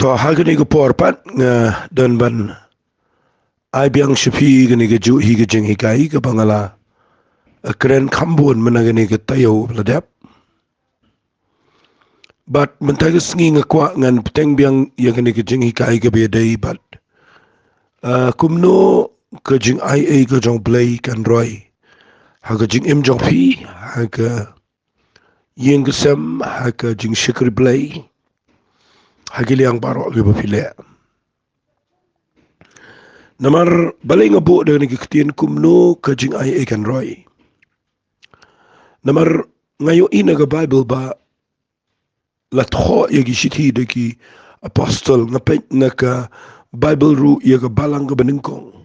To hagani ko porpat nga dan ban ai biang shipi gani ke ju hi ke jing hikai ke bangala kren khambun managani ke tayo ladap but mentagi sngi nga kwa ngan peteng biang ya gani ke jing hikai ke bedai but kumno ke jing ai ke jong play kan roy ha ke jing im jong phi ha ke yeng ke sem ha ke jing shikri play ha ke liang baro ke bapile namar balay nga bu dengan kiktian kumno ka jing ai kan roy. Namar ngayo ina ga Bible ba latho yagi shithi de ki apostle nga pet na ka Bible ru yaga balang ga beningkong.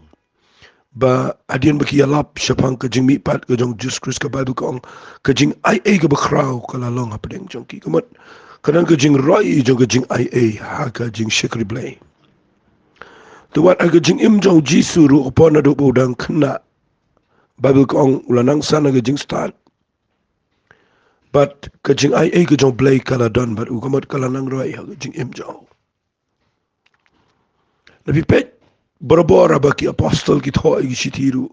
Ba adian ba ki yalap syapang ka jing mipat ka jong Jesus Christ ka Bible kong ka jing ai ka bakraw ka lalong hapadeng jong ki. Kamat kanang ka jing roy jong ka jing ai ha ka jing shikri blay. Tuwat aga jing im jong Jisu ru upon na do bodang kena Bible kong ulanang sana aga jing start. But ka jing ai ka jong blay kala don but ukamat kala nang roi aga jing im jong. Nabi pet borobora ba ki apostol ki tho igi shitiru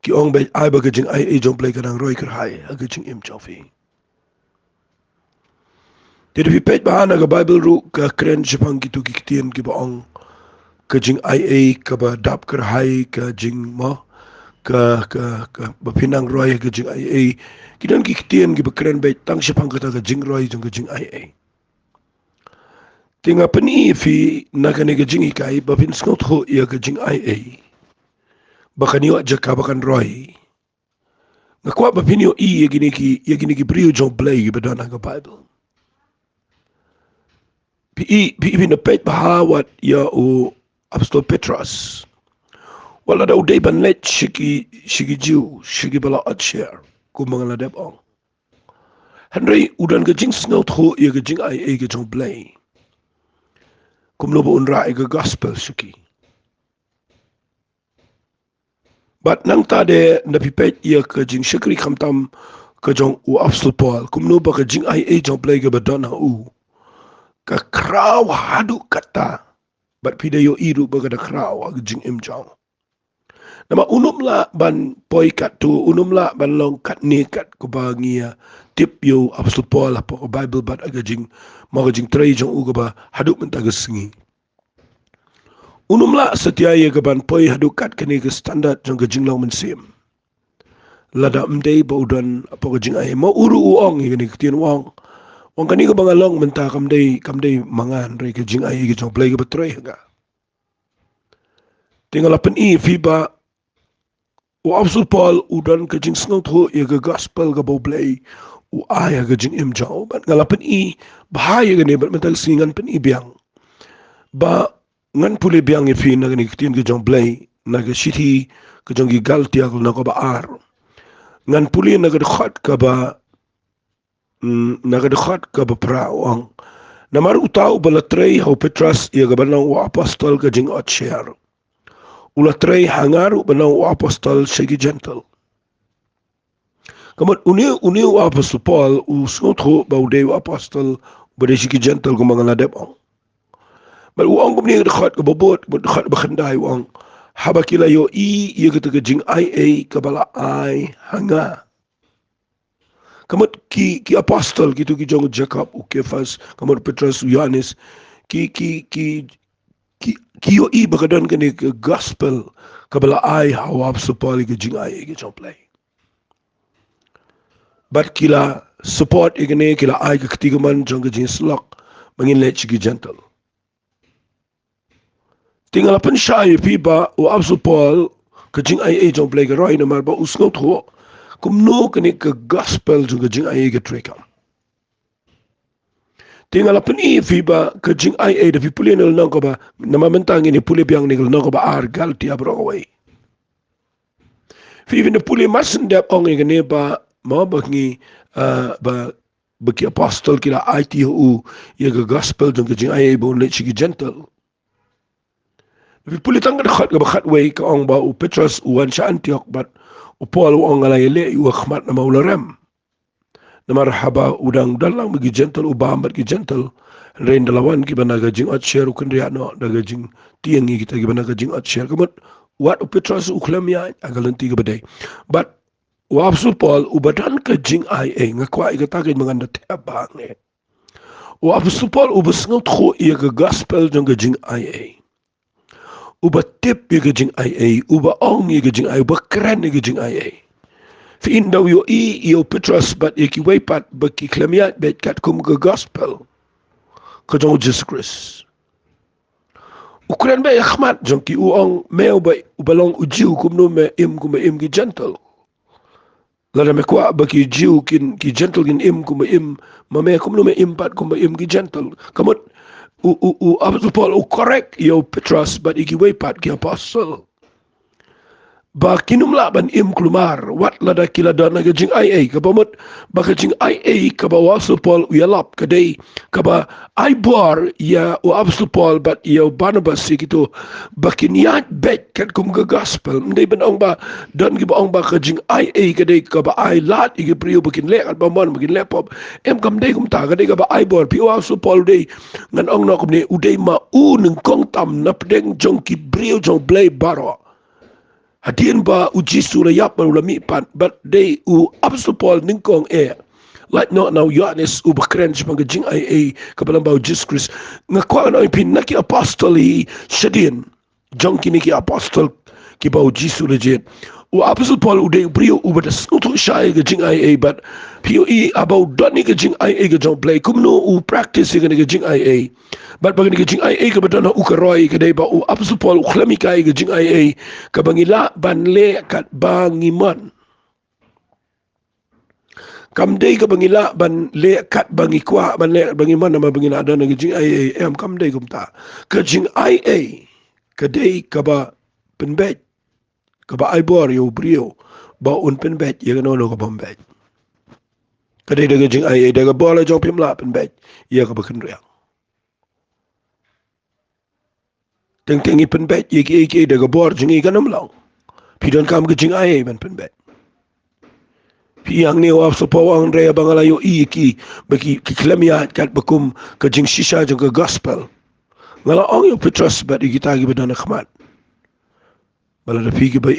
ki ong be ai ba ka jing ai jong blay ka nang roi kerhai aga jing im jong fi. Jadi pet ba na ga Bible ru ka kren jipang ki tu ki kitien ki ba ong ka jing ai ka ba dap kerhai ka jing mo ka bapinang roy ka jing ai kidan ki kitien ki bakren bay tang sipang kata ka jing roy jong ka jing ai tinga pani fi naga ne ka jing ikai bapin skot ho ya ka jing ai bakani wa jaka bakan roy ngakwa bapin yo ya gini ki brio jong blay badana ka Bible pi na pet bahawat ya o apostol Petrus wala daw day ban let shiki jiu shiki bala atshare ko mga ladep ong Henry udan ka jing snow tho ya ka jing ai ka jong blay kumlo bo unra ka gospel shiki but nang tade na pipet ya ka jing shikri khamtam ka jong u apostol Paul kumlo ba ka jing ai jong blay ka badana u ka kraw hadu kata but pidayo iru ba ka da kraw ka jing im jong nama unumla ban poi kat tu unumla ban long kat ni kat ko bangia tip yo apostol Paul apa Bible bat aga jing mo jing trai jong uga ba haduk menta gesengi unumla setia ye ga ban poi haduk kat kini ke standard jong ga jing long mensim lada mdei ba udan apa ga jing ai mo uru uong ye ni kitien wong wong kani ga bangalong menta kamdei mangan re ga jing ai ga jong play ga betrai ga tinggal apen fiba o apostol Paul udan ka jing sngot ho ya ga gospel ga boblay u aya ga jing im jaw ban ngalapan bahaya ga ne ban mental singan pen biang ba ngan puli biang Phin na ni kitin ga jong blay na ga shiti ka jong gi galtia na ko ba ar ngan puli na ga khat ka ba praong na mar utaw bala trey ho Petrus ya ga banang o apostol ka jing otshare ula trei hangaru banang o apostol segi gentle. Kamat uniu apostol Paul u snotho ba udeu apostol bade segi gentle ko mga ladep ong. But uang ko ni dekat ke bobot dekat bakhandai uang haba kila yo ye kata ke jing ai kabala ai hanga. Kamat ki apostol gitu ki jong Jacob u Kefas kamat Petrus u Yohanes ki kiyo bakadan kani ke gospel kabala ai hawab supali ke jing ai ke play but kila support igane kila ai ke ketigaman jong ke jing slok mangin let ki gentle tinggal pen shay piba o apostol Paul ke jing ai jong play ke roy na mar ba usngot ho kumno kani ke gospel jong ke jing ai ke trekam tinggal apa ni fiba ke jing ai da pipuli nel nang ko ba nama mentang ini puli biang ni nang ko ba argal ti abro away fi ne puli masen dap ong ne ba ma ba ngi ba baki apostol kila ITU ya ga gospel jong ke jing ai bon le chi gentle fi puli tang ga khat ga ba khat way ka ong ba u Petrus u an sha Antioch but u Paul ong ala ile u khmat na maularem na marhaba udang dalang bagi gentle ubahambat ki gentle rain dalawan ki bana gajing at share ukun ria no da gajing tiangi kita ki bana gajing at share kamot wat upetras uklam ya agalanti ka badai but wapsu Paul ubadan ka Jingaiei ngakwa ikatakin mga natebang wapsu Paul ubasngot ko iya ka gospel jang ka Jingaiei uba tip iya ka Jingaiei uba ong iya ka Jingaiei uba keren iya ka Jingaiei Phin daw yo iyo Petros bat iki waypat baki klamiat bet kat kum ka gospel ka jang Jesus Christ ukuran ba yakhmat jang ki uong meo ba ubalong ujiu kumno me im ki gentle lada me kwa baki jiu ki gentle kin im mame kumno me impat im ki gentle kamot u Apostle Paul u correct yo Petros but iki waypat ki apostle ba kinumla ban im klumar wat lada kilada na Jingaiei kabamot ba Jingaiei kaba Apostle Paul uyalap kadai kaba I bor ya Apostle Paul but ya Barnabas sikito bakin yat bet kat kum ga gospel ndai ban ong ba don gi ba ong ba Jingaiei kadai kaba I lat igi priyo bakin le at bamon bakin lepop em kam dai kum ta kadai kaba I bor pi Apostle Paul dai ngan ong na kum ne udai ma u nung kong tam na pedeng jong ki priyo jong blay baro Hadien ba uji sura yap man ulami pan but they u Apostle Paul ningkong like no now Yohanes u bakren pang Jingaiei kabalang ba Jesus Christ ngakwa na pin naki apostoli shadien jong kini ki apostol ki ba uji sura jet u Apostle Paul u de brio u bada snutu shay ga Jingaiei but POE about doni ga Jingaiei ga jong play kumno u practice ga Jingaiei but pag Jingaiei ka badana u karoy ka ba u Apostle Paul u klami kay ga Jingaiei ka bangila banle kat bangiman kamday ka bangila banle kat bangikwa banle bangiman na mabangila ada na Jingaiei em kamday kumta ka Jingaiei kaday ka ba penbet ka ba aibor yo brio ba un penbet ya no ka bombet kaday daga Jingaiei daga bola jong pimla penbet ya ka ba kenriang Teng-tengi penbet iki daga bor jingi kanam lang. Pidon kam ke Jingaiei man penbet. Piyang ni wap sa pawang rea bangalayo iki bagi kiklamiat kat bakum ke jing shisha jang ke gospel. Ngala ong yung Petros bat ikitagi badan akhmat. Bala da piki ba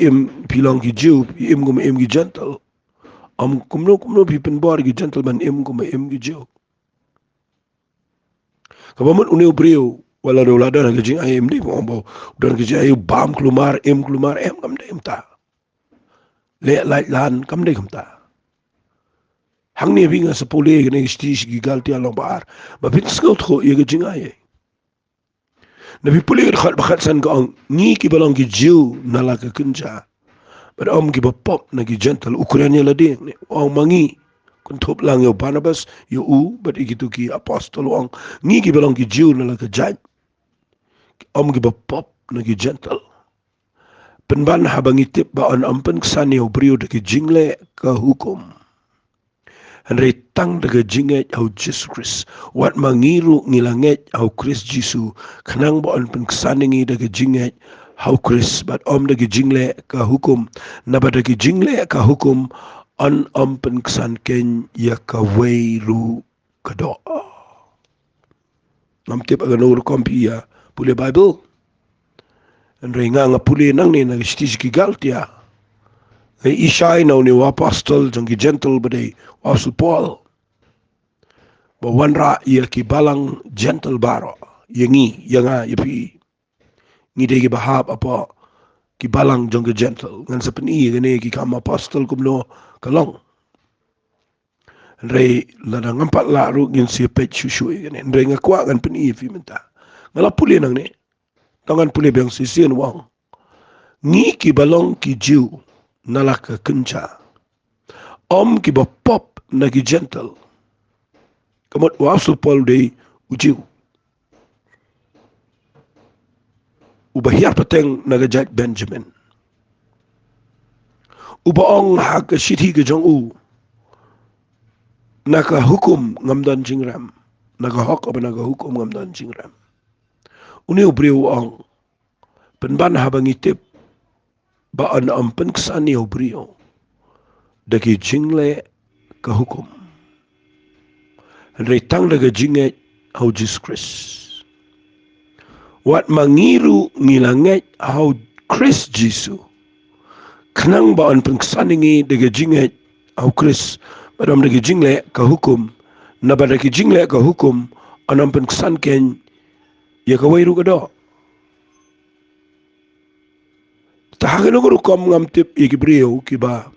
pilang ki jiu im ki gentle. Kumno pi penbor ki gentle ban im ki jiu. Kabamut uniu brio wala dola dan ke Jingaiei mdi mo dan ke Jingaiei bam klumar em kam dem ta le lai lan kam dem ta hang ni binga sa pole ne stis gi galti along bar ba pin skot ko ye ke Jingaiei na bi pole khat bakhat san ko ni ki balong ki jiu na la ka kunja but ki ba pop na ki gentle ukraine la de ong mangi kun top lang yo Barnabas yo u but igitu ki apostol ong ni ki balong ki jiu na la ka jaj ki ba pop na ki gentle penban habang itip ba on ampen ksani o brio de ki jingle ka hukum Henry tang daga jinget au Jesus Christ wat mangiru ngilanget au Christ Jisu kanang ba on pen ksani ngi daga jinget au Christ but daga jingle ka hukum na ba daga jingle ka hukum on ampen ksan ken ya ka weiru ka do namtip aga nur kompia pule Bible Andrei nga puli nang ni nag-stis ki galtia. Ngay isay na ni apostol jang ki gentle baday Apostle Paul. Bawanra iya ki balang gentle baro. Yangi yanga yapi. Ngide ki bahab apa ki balang jang ki gentle. Ngan sa peni gani ki kam apostol kumno kalong. Andrei lada ngampat laru ngin siya pet shushui gani. Andrei nga kwa ngan peni fi minta. Ngala puli nang ni. Tangan puli bang sisian wang. Ni ki balong ki jiu nalaka kenca. Ki ba pop na ki gentle. Kamot Apostle Paul day ujiu. Ubahiyar pateng nagajat Benjamin. Ubaong haka shiti ke jong u. Naka hukum ngamdan jingram. Naga hok apa naga hukum ngamdan jingram. Uni ubriu ang penban habang itip ba an ampen ksani ubriu dagi jingle ka hukum Henry tang daga Jingaiei au Jesus Christ. Wat mangiru ngilangai au Christ Jesus. Kenang baan pengsaningi daga Jingaiei au Christ. Badam daga Jingaiei ka hukum. Naba daga Jingaiei ka hukum. Anam pengsan ken ya ka wairu kada. Tahagan ako kam ngamtip ikibriyo kiba.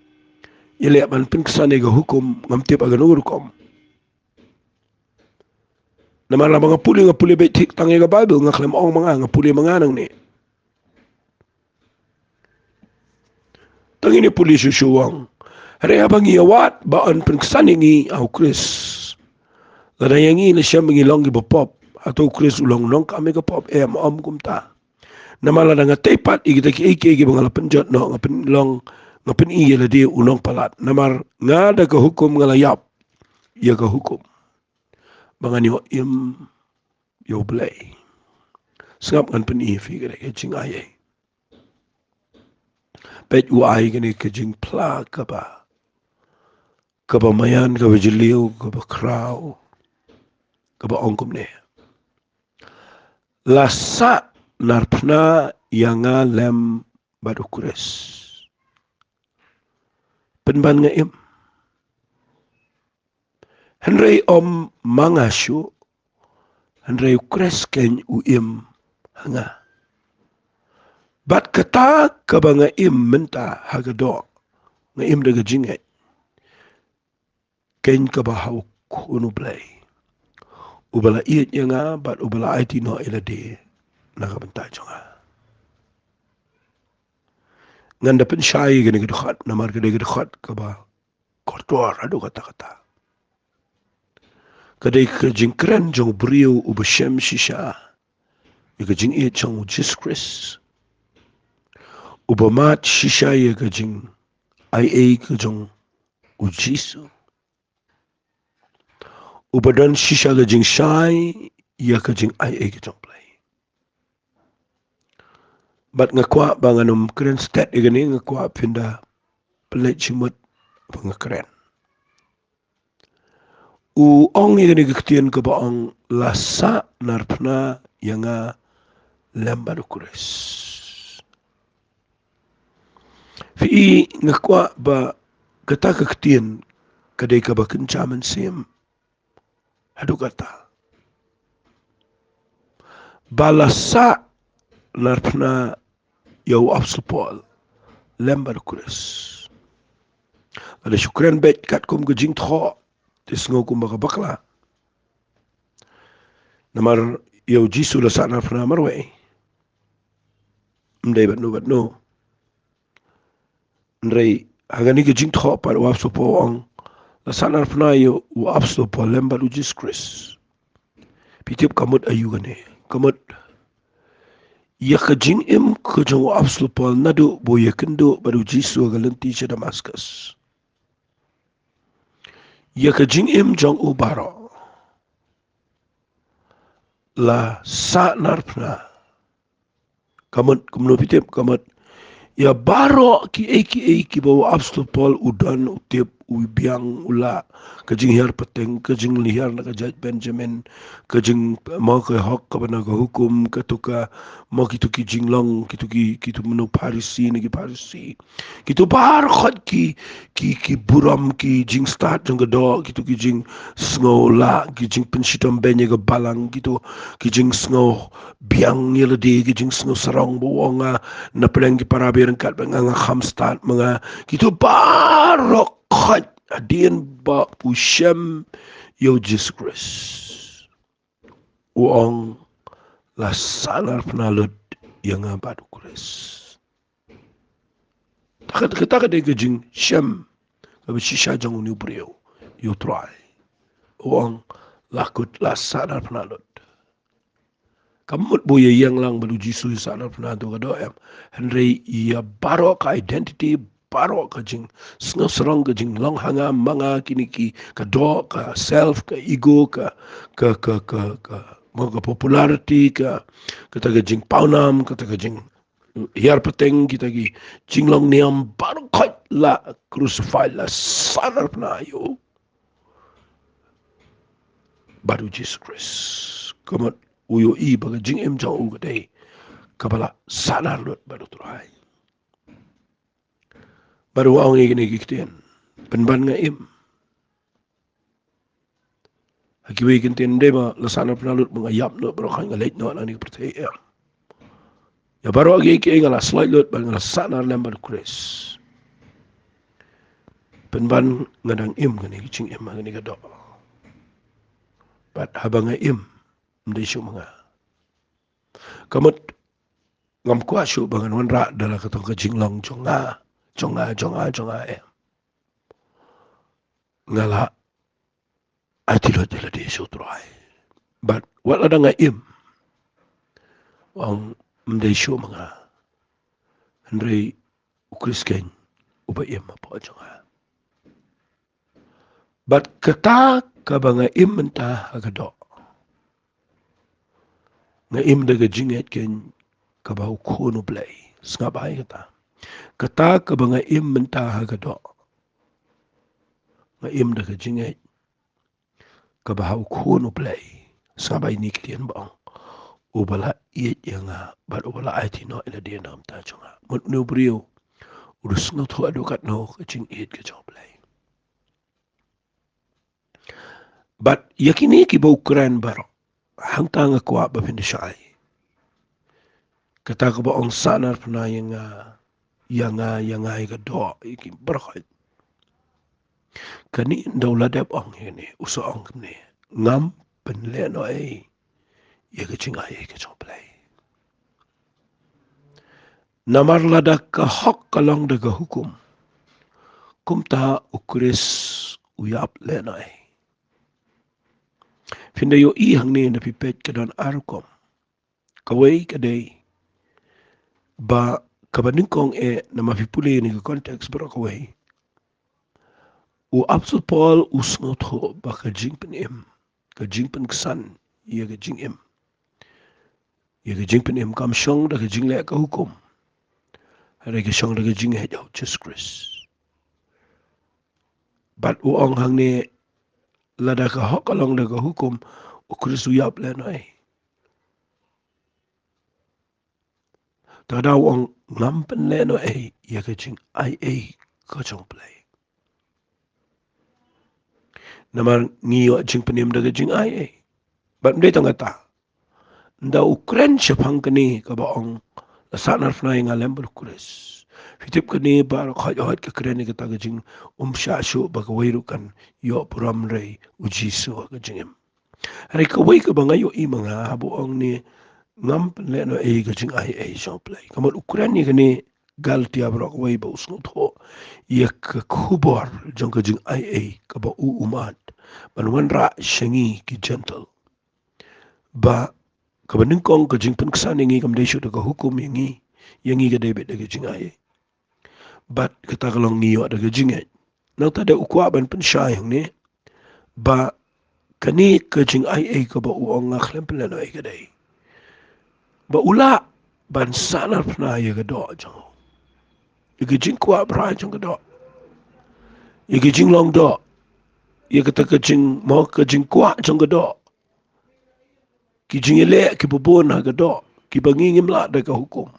Yale man pengsan ga hukum ngamtip agan ako kam. Namara mga puli betik tangi ga Bible ngaklem ong mga puli mga nang ni. Tangi ni puli susuwang. Hari abang iyawat baan pengsaningi au Chris. Ladayangi na siya mangilong ibapop atau Chris ulang-ulang kami ka pop om kumta. Namala na nga tepat igita ki iki mga lapenjot no ngapin long ngapin iya ladi unong palat. Namar nga da ka hukum ngalayap iya ka hukum. Mga niyo yo blay. Sengap ngan pen iya figure ke Jingaiei. Pet uai gani ke jing pla kaba. Kaba mayan kaba jiliu kaba kraw. Kaba ongkum ne. Lasa narpna yanga lem badu kures. Penban nga im. Henry om mangasyo. Henry kures ken uim hanga. Bat kata kaba nga im menta hagado. Nga im daga Jingaiei. Ken kaba hauk unublay. Ubala iit nga bat ubala aiti no ilade nakabantay nga. Nganda pen syai gani gedekhat namar gede gedekhat kaba kotor adu kata-kata. Kadai kejing keren jong beriu ubashem shisha. Ika jing iit jong Jesus Christ. Ubamat shisha ya kejing IA kejong ujisu. Ubadan shisha kejing syai ya kejing IA kejong play. Bat ngakwa banganum keren stat igani ngakwa pinda pelet cimut pengakeren. Ong igani kektian ke baong lasa narpna yanga lembadu kures. Fi ngakwa ba kata kektian kadai ka ba kencaman sim. Hadu kata. Balasa narpna yau apsupol lembadu kures. Ada syukran bet kat kum ke jing tho. Tisngo kum baka bakla. Namar yau jisu la sa narpna marway. Mdai bat no. Ndrai hagani ke jing tho par apsupo ang la sa narpna yau apsupo lembadu Jesus Christ. Pitip kamut ayugane. Kamut ya kajing im kajong apsupo nadu boya kendo badu jisu galanti sa Damascus. Ya kajing im jong ubaro la sa narpna kamut kumno pitip kamut ya baro ki bawa apstopol udan utip ubiang ula kajing hiar peteng kajing liar na kajaj Benjamin kajing mau ke hok kabana ke hukum katuka mau kitu ki jinglong kitu menu parisi nagi parisi kitu bar khot ki buram ki jing start jang gedo kitu ki jing sngola ki jing pensitam benye ke balang kitu ki jing sngo biang yelade ki jing sngo sarong buonga na pedang ki parabe kat nga khamstat mga kitu barok khat adien ba pushem yo Jesus Christ uong la sanar penalud yang abadu Christ takad de gejing shem kabe shisha jang uni breu yo try uong lakut la sanar penalud kamut boya yang lang balu jisu sana pernah tu kado em Henry ia barok identity barok kajing sengal serang kajing long hanga manga kini ki kado ka self ka ego ka mga popularity ka kata kajing paunam kata kajing hiar peteng kita ki jinglong niam barok la crucified la sana pernah yo baru Jesus Christ kamat uyo I baga jing em jang u gade kabala sanar lut baru turai baru ang igini giktian penban nga im hakiwi kintin dema la sanar penalut mga yap lut baru kang late no ani percaya ya baru agi ki ngala slide lut baru ngala sanar lem baru Christ penban ngadang im ngani jing em ngani gado bat habang im ndai syu mga kamat ngam kwa syu bangan wan ra dala katong ka jinglong jonga ngala atilo dala di syu trai but wala da nga im ang ndai syu mga ndrei ukrisken uba im po jonga but kata ka banga im menta agado nga im daga jinget ken ka ba kono play sngabai kata ka banga im menta agado nga im daga jinget ka ba kono play sngabai ni kien bang ubala iet yanga but ubala aiti no ila dia nam ta chunga mut no brio urus no tho adukat no ka jing iet ka job play but yakini ki ba Ukraine baro hang tanga kwa ba pindishai kata ka ba ong sanar pna yanga ga do iki barkhai kani ndawla dab ong hene uso ong ne ngam pen le no ai ye ka jing ai ka job play namar lada ka hok kalong daga hukum kumta ukris uyap le no ai Finda yo I hang ni na pipet ka don arukom. Kawai kadai ba kabaningkong na mapipuli ni ka konteks bro kawai. U Apostol Paul usngot ho ba ka jingpen im. Ka jingpen ksan iya ka jing im. Iya ka jingpen im kam syong da ka jing le ka hukum. Hari ka syong da ka jing het yaw Jesus Christ. But u ong hang ni lada ka hok along da ka hukum u Kristu yap le nai. Tada wang ngampen le no ya ka jing ai ka chong play. Namar ngiyo jing penim da ka jing ai. But mde tanga ta. Nda Ukraine syapang kani ka baong lasanar fnai nga lembal Kures. Fitip kani ba khajot ka kreni ka ta ka jing shu ba ka wairukan yo puram rei ujisu ka jingem. Hari ka wai ka ba ngayo I mga habuong ni ngam le no ka jing ai shong play. Kamot Ukraine kani galti abrok wai ba usngot ho ya ka kubor jong ka jing ai ka ba umat banwan ra shangi ki gentle ba ka baning kong ka jing pen ksan ngi kam desho ka hukum ngi yangi ka debet ka jing ai but kata kalong ngiyo da ka jing ai nang tada ukwa ban pen shay ni ba kani ka jing ai ka ba uong ngakhlem pen le no ka dai ba ula ban sanar pna ya ga do jong igi jing kwa bra jong ga do igi jing long do ya ka ta ka jing mo ka jing kwa jong ga do ki jing ele ki bobon ha ga do ki bangi ngim la da ka hukum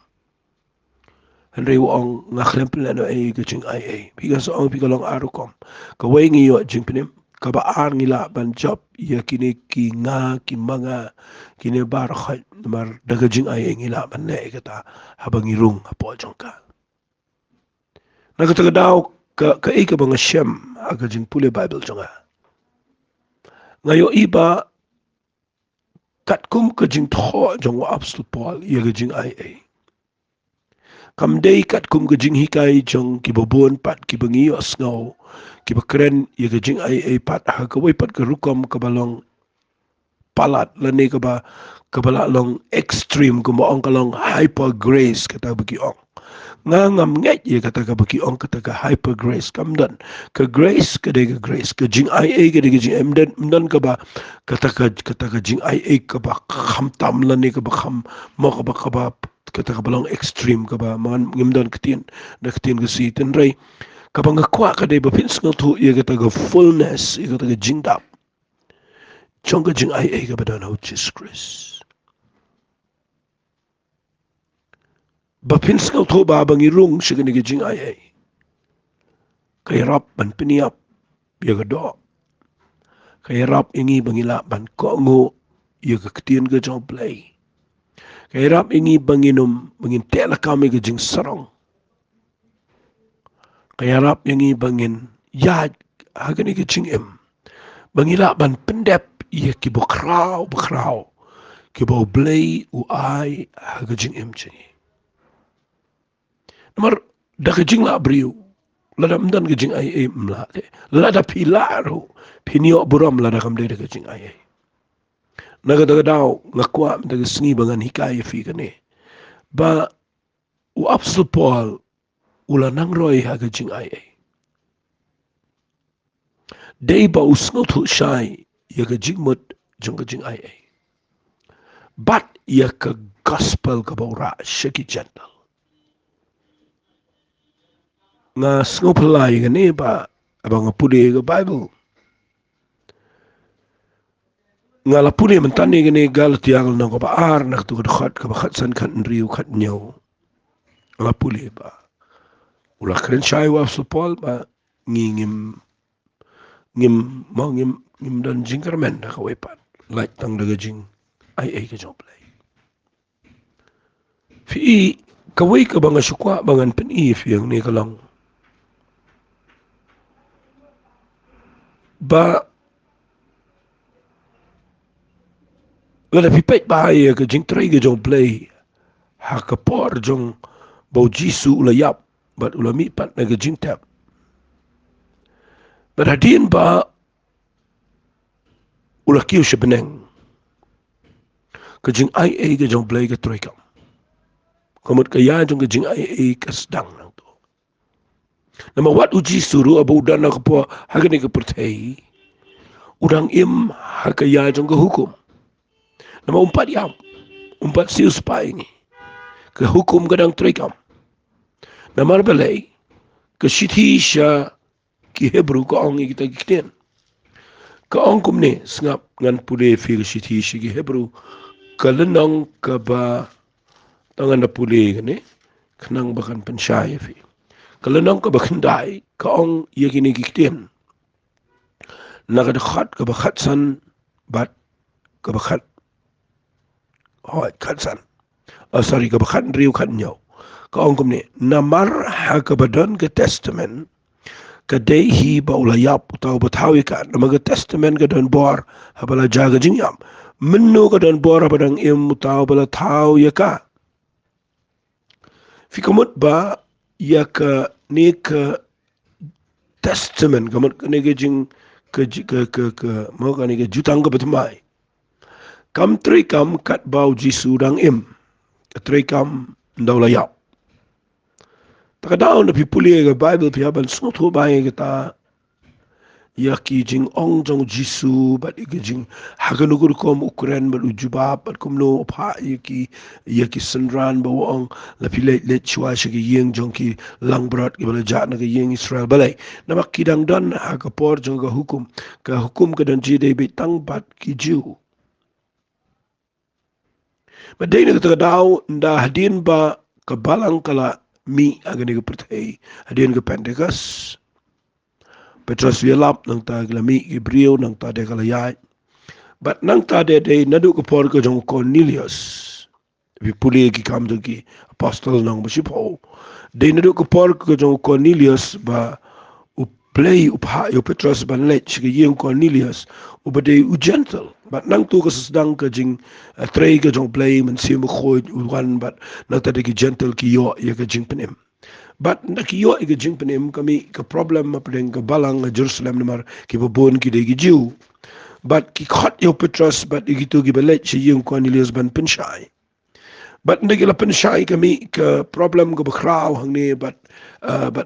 henry wong ngakhlem pla no ka jing ai because ong pi ka long arukom ka wai ngi yo jing pinim ka ba ar ngi la ban job ya kini ki nga ki manga kini bar khat mar daga jing ai ngi la ban le ka ta habangi rung apo jong ka Nagataga daw ka ika ba nga siyam aga jing puli Bible jonga. Ngayo iba katkum ka jing tho jong wa Apostol Paul yaga jing ai. Kamday katkum ka jing hikay jong kibabon pat kibangiyo asngaw kibakren yaga jing ai pat hagaway pat karukom kabalong palat lani ka ba kabala long extreme kumaong kalong hyper grace kata bagiong. Ngam nget ye kata ka baki ong kata ka hyper grace kamdan ka grace ka de ka grace ka jing ai ka de ka jing mdan ka ba kata ka jing ai ka ba kham tam la ne ka ba kham mo ka ba kata ka balong extreme ka ba man ngimdan katin ka si tin rai ka ba ngakwa ka de ba pins ngatu ye kata ka fullness ye kata ka jing dap trong ka Jingaiei ka badan ho Jesus Christ ba Phin skau tho ba bang irung sigani ka Jingaiei kay rap ban piniap ya ka do kay rap ingi bangila ban ko ngo ya ka ktien ka jong play kay rap ingi banginum bangin tela kami ka jing sarong kay rap ingi bangin ya hagani ka jing bangila ban pendep ya ki bokraw ki bo play u ai haga jing chini namar da ka jing la briu lada mdan ka jing ai mla de lada pilaro pinio buram lada kam de ka jing ai naga daga daw ngakwa daga sngi bangan hikaya fi kane ba u apsul Paul ula nang roy haga jing ai dei ba usngo thu shai ya ka jing mut jong ka jing ai but ya ka gospel ka bora shaki gentle nga sngo palai ga ne ba abang pude ga Bible nga la pude man tani ga ne gal tiang na ko ba ar na tu ka khat san kan riu khat nyau la pude ba ula kren shai wa apsul Paul ba ngim ngim dan jingkermen da ka wepat like tang daga jing ai ka jong play fi ka wei ka banga sukwa bangan pen fi yang ni ka long ba la fi pet ba ai ka jing trai ka jong play ha ka por jong bo jisu ula yap but ula mi pat na ka jing tap but hadin ba ula kiu shebeneng ka jing ai ka jong play ka trai kam kamut ka ya jong ka jing ai ka sedang nang to nama wat uji suru abu dan na po hagani ka pertai udang im hakaya jong ka hukum nama umpat siu spai ni ke hukum kadang trikam nama balai ke sithi sha ki hebru ko ong kita kiten ka ong kumne sngap ngan pule fi ke sithi shi ki hebru kalenong ka ba tangan na pule ne khnang bakan pensyai fi kalenong ka bakandai ka ong yegini kiten nakadakhat ka bakhat san bat ka bakhat hoi khat san sorry ka bakhat riu khat nyau ka ong kumne namar ha ka badan ka testament ka dehi ba ula yap tau batawi ka namaga testament ka don bor habala jaga jingyam minnu ka don bor habadang im tau bala tau ya ka fikamut ba ya ka ni ka testament kamut ka ni ka jing ka mau ka ni ka jutang ka batamai kam tri kam kat bau jisu dang im ka tri kam ndau la yap takadaw na pipuli ka Bible piyaban sungot ho ba kita yaki jing ong jong jisu bat jing haganugur kom ukren bat ujubab bat kumno pa yaki sanran ba wong la pilay let chwa shigi yeng jong ki langbrat ki bala jat na ka yeng Israel balay na makidang don hagapor jong ka hukum ka dan jide bitang bat ki jiu Maday na katagadaw nda hadin ba kabalang kala mi agani ka pertay hadin ka Pentecost Petros Vilap nang ta glami Gabriel nang ta de kalayay but nang ta de nadu ka por ka jong Cornelius vi puli ki kam ki apostle nang basipo de nadu ka por ka jong Cornelius ba play upha yo Petros ban lech ki yung Cornelius ubade u gentle but nang tu ka sedang ka jing tray ka jong play man sim khoy uwan but nang ta de ki gentle ki yo ya ka jing penem but nakiyo iga jing penem kami ka problem mapadeng ka balang Jerusalem namar ki babon ki de ki jiu but ki khot yo Petros but igito ki balet si yung Cornelius ban pensyai but nagila pensyai kami ka problem ka bakraw hangni but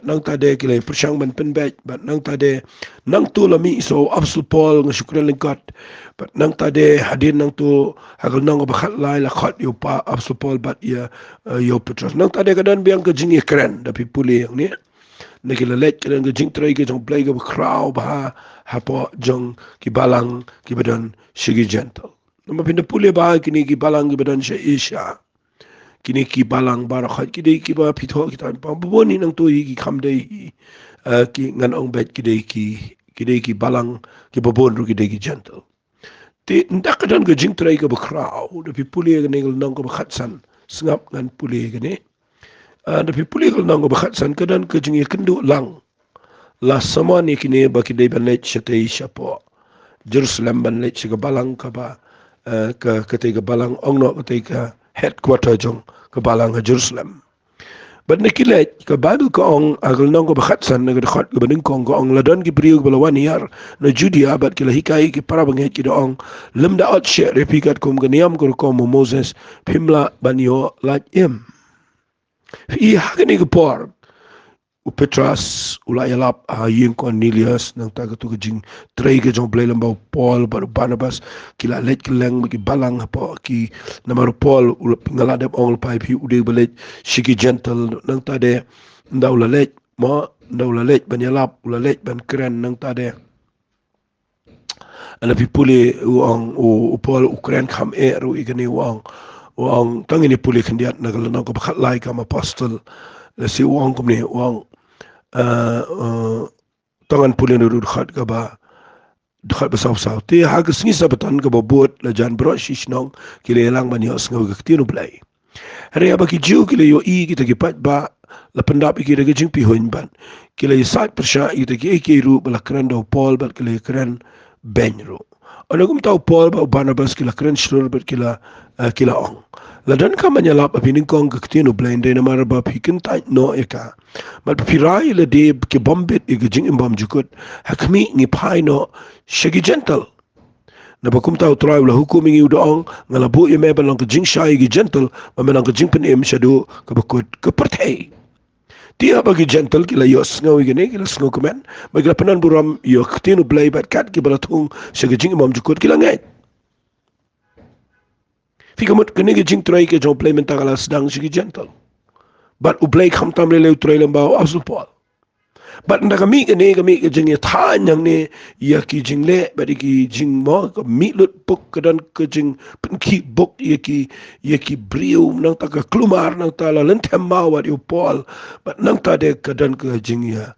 nang tade kilay persyang ban penbet but nang tade nang tu lami so apsul Paul nga syukran lingkot but nang tade hadin nang tu hagal nang bakhat lai la khot yo pa apsul Paul but ya yo Petros nang tade kadan biang ka jingi kren da pipuli yang ni nagila let kadan ka jing tray ka jong play ka bakraw ba hapo jong ki balang ki badan shigi gentle. Nama pinda pule ba kini ki balang ki badan isha. Kini ki balang barakhat kidei ki ba pitho kita pamboni nang tu ki khamdei ki ngan ong bet kidei ki balang ki babon ru kidei ki gentle. Ti ndak dan ke jing trai ke bakrau de pi puli ke ngal nang ke bakhatsan sngap ngan puli ke ne de pi puli ke nang ke bakhatsan ke dan ke jing kendu lang la sama ni kini ba ki de ban lech chete shapo Jerusalem ban lech ke balang ka ba ke te ke balang ong no ke te ke headquarter jong ke balang ke Jerusalem. But nakilet ka Bible ko ong agal nang ko bakhatsan nagdakhat ko baning kong ko ong ladan ki priyo ko balawan yar na Judea but kila hikai ki para banget ki ong lemda out share repikat kum ganiam ko Moses pimla banyo laj im. I hagani ko por Petras ulayalap yung Cornelius nang taga tu jing tray ke jong play lambau Paul baru Barnabas kila let keleng bagi balang apa ki namaru Paul ulap ngaladap ong pai pi ude belet shiki gentle nang tade ndau la let ma ndau la let ban yalap ula let ban keren nang tade ana pi puli uang u Paul ukren kham ru igani uang tangini puli khendiat nagal nang ko bakhat lai kam apostle la si uang kumni uang tangan puli nurut khat ka ba dkhat basaw-saw ti hag singi sabatan ka babot la jan bro shishnong kile lang ban yo sngaw ka tinu blai hari aba ki jiu kile yo I kita ki pat ba la pendap ki de jing pi hoin ban kile sat persha ita ki ke ru bala kran do Paul bat kile kran benro onagum tau Paul ba Barnabas kila kran shlur bat kila ong la dan ka manyalap apining kong ka tinu blai de na maraba pikin ta no eka mat pirai le de ke bombit e jing imbam jukut hakmi ngi paino shagi gentle na bakum tau trai la hukumi ngi udong ngala bu ye meba lang ke jing shai gi gentle ma melang ke jing pen em shadu ke bakut ke perthei dia bagi gentle kila yos ngawi gene kila sngo komen bagi penan buram yo ktinu blai bat kat ki balatung shagi jing imbam jukut kila ngai fikamut kene ke jing trai ke jong play mentagala sedang shagi gentle but ublay khamtam le trai lambau asul Paul but nda kami ke jing ya than yang ne ya ki jing le but ki jing mo ko mi lut puk kedan ke jing pen ki buk ya ki brio nang ta ka klumar nang ta la lentem ma wa yu Paul but nang ta de kedan ke jing ya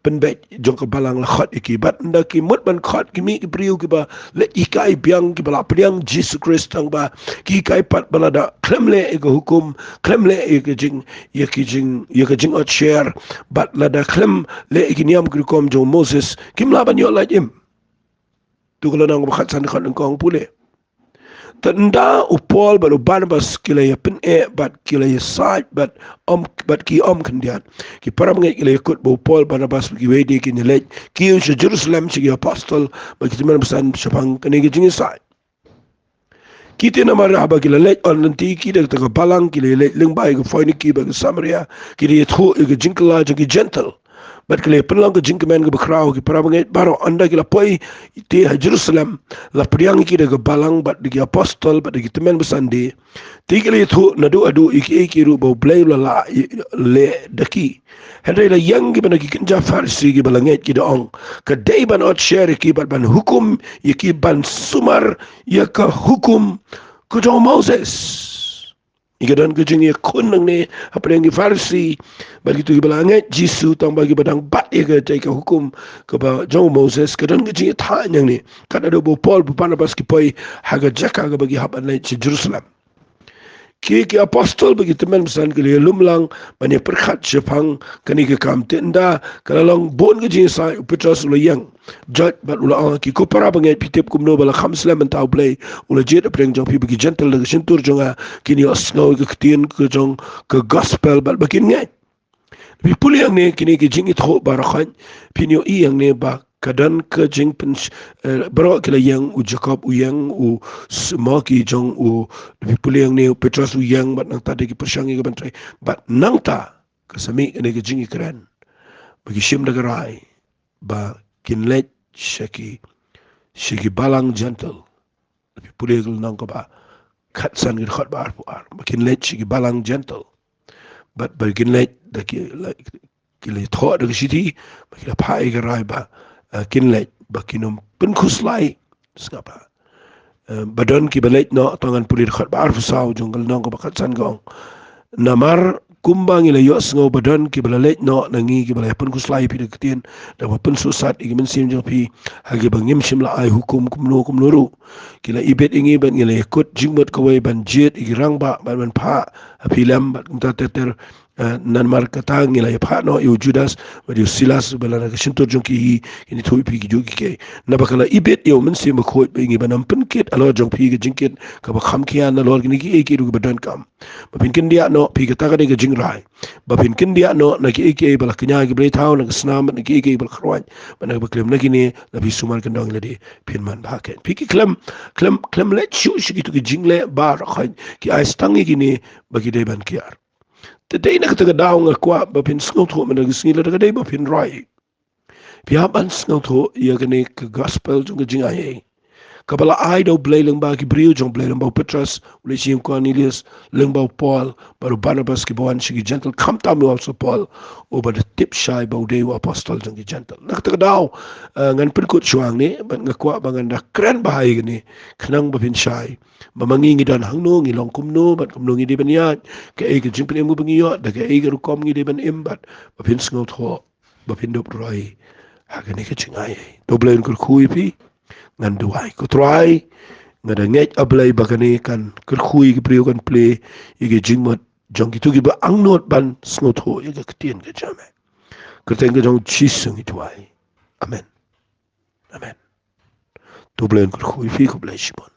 penbet jong ke balang la khat iki but nda ki mut ban khat ki mi ki brio ki ba le ikai biang ki bala priang Jesus Christ tang ba ki kai pat balada kremle e ko hukum kremle e ke jing ya ki jing ot share but lada krem le ki niam ki kom jong Moses kim la ban yo la jim tu ko nang ba khat san khat ngong pule tanda u Paul but Barnabas kila ya pen but kila ya side but ki kandiat ki param ngai kila kut bo Paul Barnabas ki wedi ki nelet ki u Jerusalem ki apostle ba ki man besan shapang kene ki jing side kita nama rahaba kila let on nanti kita ta balang kila let ling bai ko foini ki ba Samaria kila thu ki jinkla ki gentle but kile penlang ke jingkemen ke bakrau ki para banget baro anda kila poi ti Jerusalem la priang ki de balang but di apostol but di temen besandi ti kile thu nadu adu iki ru bo blay la le daki henry la yang ki bana ki kinja farsi ki balanget ki de ong ka dei ban ot share ki ban hukum ki ban sumar ya ka hukum ko Moses ikadan ke jing kun nang ne apa yang farsi bagi tu balanget jisu tang bagi badang bat ye ke cai ke hukum ke ba jong Moses kadan ke jing tha yang ni kan ada bo Paul bu Barnabas ki poi haga jaka ke bagi haban lai ci Jerusalem ki apostol bagi teman besan ke le lumlang bani perkhat jepang kani ke kam tenda kalalong bon ke jing sai Petrus ula yang jat bat ula ki ko para banget pitip kumno bala khamslam tau play ula jet apreng jong pi bagi gentle le sentur jonga kini osno ke tin ke jong ke gospel bat bakin ngai pi puli yang ne kini ke jing itho barakhan pinyo I yang ne ba kadan ke jing pen baro kila yang u Jacob u yang u smaki jong u pi puli yang ne Petrus u yang bat nang tadi ki persangi ke bantrai bat nang ta kasami ne ke jing ikran bagi shim dagarai ba kinlet shaki balang gentle pi puli nang ko ba khatsan ki khat bar pu ar kinlet shaki balang gentle but bagin let da ki le tho da shiti ba ki pai ga rai ba kinlek bakinum penkuslai skapa badon ki balait no tangan pulir khat bar fusau junggal nong ko bakat san gong namar kumbang ila yo sngo badon ki balait no nangi ki balai penkuslai pi dektin da pen susat igi mensim jo pi hagi bangim shimla ai hukum kumno ru kila ibet ingi ban ngila ikut jingmot kawai ban jet igi rangba ban pa apilam bat kumta teter nan mar kata ngila ya pa no yu Judas wa yu Silas balana ka shinto jongki hi ini thui pi ki jogi ke na bakala ibet yo men se makhoi pe ngi banam penkit alo jong pi ki jingkit ka ba kham kia na lor ni ki eki ru badan kam ba pin kin dia no pi ka ta ka de jingrai ba pin kin dia no na ki eki bala knya ki bre thau na snam na ki eki bal khroan ba na ba klem na ki ni na bi suman kan dong le de pin man ba ke pi ki klem le chu shi ki tu ki jingle ba ra kha ki ai stangi ki ni ba ki de ban kiar Today na kata daw nga kwa bapin sngaw tho man nagisngila na kaday bapin rai. Piyaban sngaw tho iya kani ka gospel jung ka Jingaiei. Kabala ay daw blay lang ba ki Brio jung blay lang ba Petras uli siyem Cornelius lang ba Paul baru Barnabas ki bawan sige gentle kam tami also Paul o ba the tip shy ba uday wa apostol jung ki gentle. Na kata daw ngan penkut syuang ni bat nga kwa ba nga kren bahay gani kanang bapin shy. Mamangi dan hangno ngilong kumno bat kumno ngi ban yat ka ay ka jingpin emu bangiyo da ka ay ka rukom ngi ban imbat bapin sngaw tho bapin dop rai hagani ka Jingaiei doblain kur kui pi ngan duai ko try ngada ngej ablay bakani kan kur kui ki priyo kan play ige jingmot jong ki tugi ba angnot ban sngaw tho ige ktien ka jame kerteng ka jong chisung ituai amen doblain kur kui pi ko blay shimon